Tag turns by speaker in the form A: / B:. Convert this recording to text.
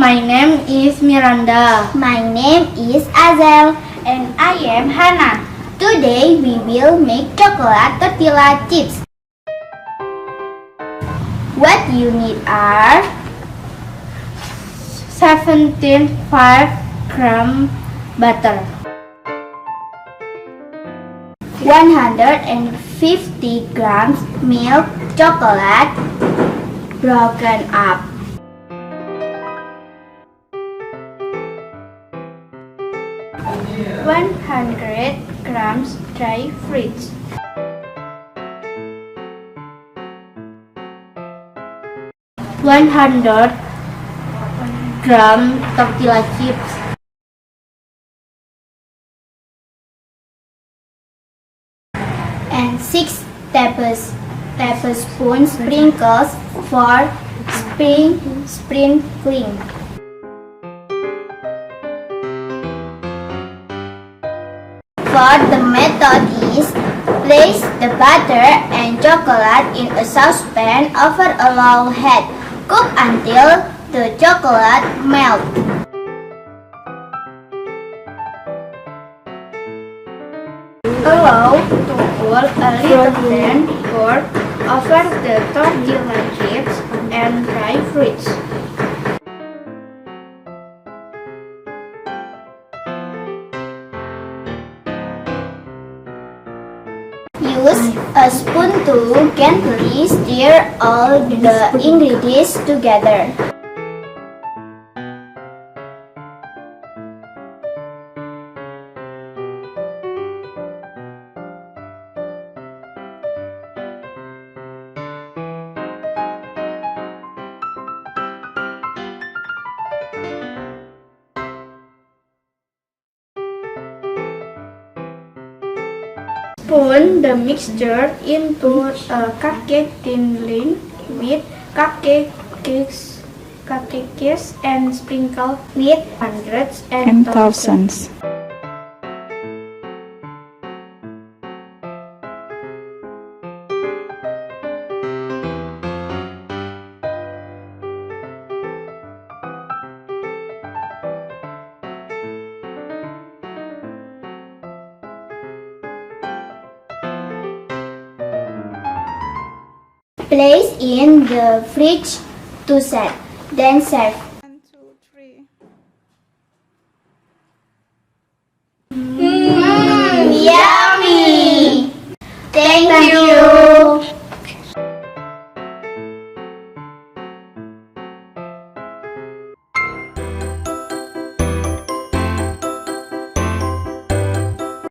A: My name is Miranda.
B: My name is Azel.
A: And I am Hannah.
B: Today we will make chocolate tortilla chips. What you need are
A: 17.5 gram butter,
B: 150 grams milk chocolate broken up,
A: 100 grams dry fruits, 100 gram tortilla chips,
B: and 6 tablespoons sprinkles for sprinkling. For the method is, place the butter and chocolate in a saucepan over a low heat. Cook until the chocolate melts.
A: Allow to cool a little, then pour over the tortilla chips and dry fruits.
B: Use a spoon to gently stir all the ingredients together.
A: Spoon the mixture into a cupcake tin line with cupcakes and sprinkle with hundreds and thousands.
B: Place in the fridge to set, then serve.